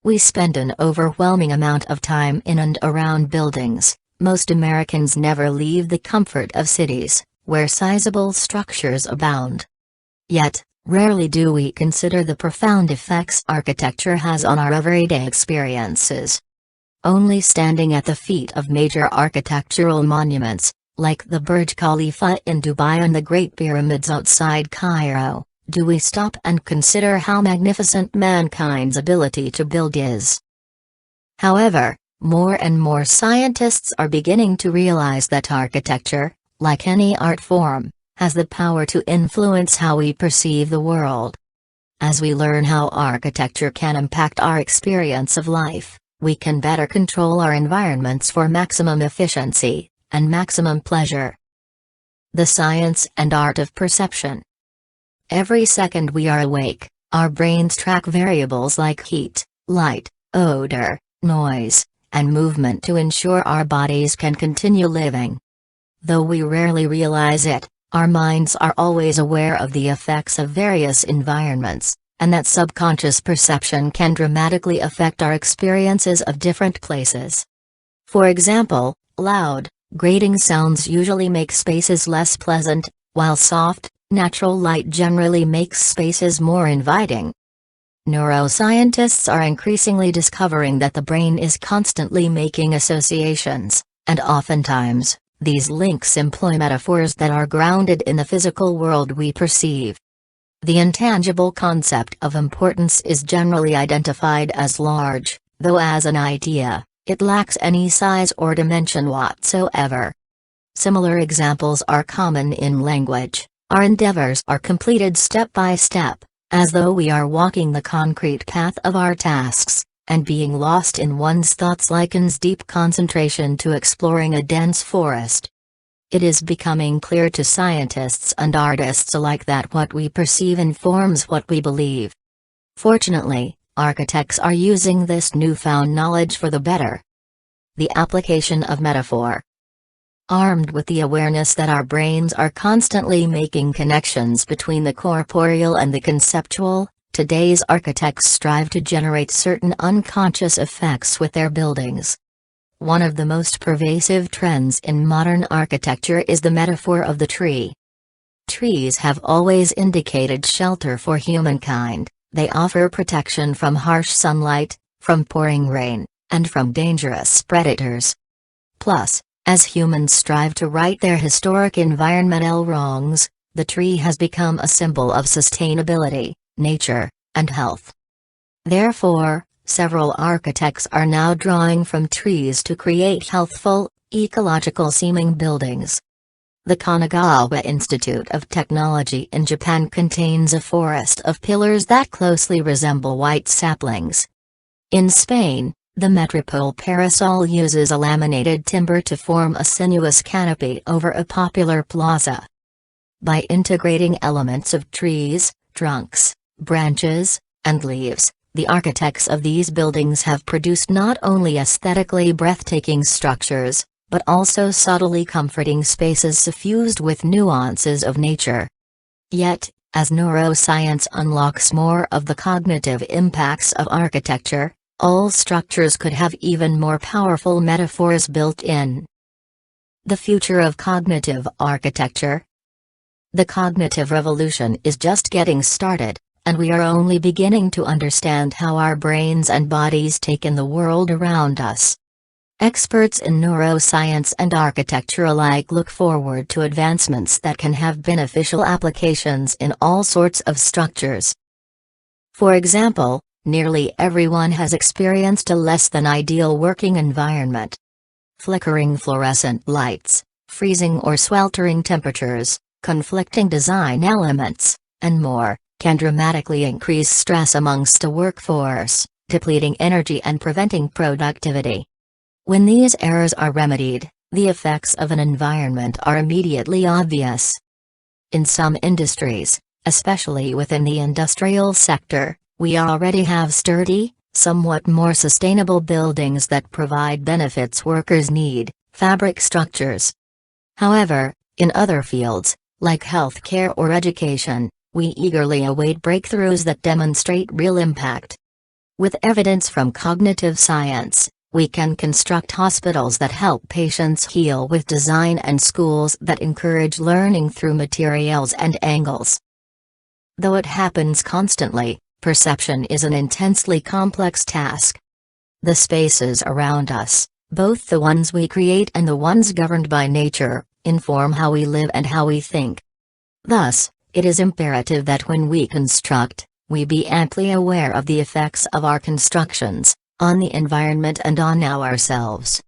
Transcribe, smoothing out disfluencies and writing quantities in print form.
We spend an overwhelming amount of time in and around buildings. Most Americans never leave the comfort of cities, where sizable structures abound. Yet, rarely do we consider the profound effects architecture has on our everyday experiences. Only standing at the feet of major architectural monuments, like the Burj Khalifa in Dubai and the Great Pyramids outside Cairo, do we stop and consider how magnificent mankind's ability to build is. However, more and more scientists are beginning to realize that architecture, like any art form, has the power to influence how we perceive the world. As we learn how architecture can impact our experience of life, we can better control our environments for maximum efficiency and maximum pleasure. The science and art of perception. Every second we are awake, our brains track variables like heat, light, odor, noise, and movement to ensure our bodies can continue living. Though we rarely realize it, our minds are always aware of the effects of various environments, and that subconscious perception can dramatically affect our experiences of different places. For example, loud, grating sounds usually make spaces less pleasant, while soft, natural light generally makes spaces more inviting. Neuroscientists are increasingly discovering that the brain is constantly making associations, and oftentimes, these links employ metaphors that are grounded in the physical world we perceive. The intangible concept of importance is generally identified as large, though as an idea, it lacks any size or dimension whatsoever. Similar examples are common in language. Our endeavors are completed step by step, as though we are walking the concrete path of our tasks, and being lost in one's thoughts likens deep concentration to exploring a dense forest. It is becoming clear to scientists and artists alike that what we perceive informs what we believe. Fortunately, architects are using this newfound knowledge for the better. The application of metaphor. Armed with the awareness that our brains are constantly making connections between the corporeal and the conceptual, today's architects strive to generate certain unconscious effects with their buildings. One of the most pervasive trends in modern architecture is the metaphor of the tree. Trees have always indicated shelter for humankind. They offer protection from harsh sunlight, from pouring rain, and from dangerous predators. Plus, as humans strive to right their historic environmental wrongs, the tree has become a symbol of sustainability, nature, and health. Therefore, several architects are now drawing from trees to create healthful, ecological-seeming buildings. The Kanagawa Institute of Technology in Japan contains a forest of pillars that closely resemble white saplings. In Spain, the Metropole Parasol uses a laminated timber to form a sinuous canopy over a popular plaza. By integrating elements of trees, trunks, branches, and leaves, the architects of these buildings have produced not only aesthetically breathtaking structures, but also subtly comforting spaces suffused with nuances of nature. Yet, as neuroscience unlocks more of the cognitive impacts of architecture, all structures could have even more powerful metaphors built in. The future of cognitive architecture. The cognitive revolution is just getting started, and we are only beginning to understand how our brains and bodies take in the world around us. Experts in neuroscience and architecture alike look forward to advancements that can have beneficial applications in all sorts of structures. For example, nearly everyone has experienced a less than ideal working environment. Flickering fluorescent lights, freezing or sweltering temperatures, conflicting design elements, and more, can dramatically increase stress amongst a workforce, depleting energy and preventing productivity. When these errors are remedied, the effects of an environment are immediately obvious. In some industries, especially within the industrial sector, we already have sturdy, somewhat more sustainable buildings that provide benefits workers need, fabric structures. However, in other fields, like healthcare or education, we eagerly await breakthroughs that demonstrate real impact. With evidence from cognitive science, we can construct hospitals that help patients heal with design and schools that encourage learning through materials and angles. Though it happens constantly, perception is an intensely complex task. The spaces around us, both the ones we create and the ones governed by nature, inform how we live and how we think. Thus, it is imperative that when we construct, we be amply aware of the effects of our constructions, on the environment and on ourselves.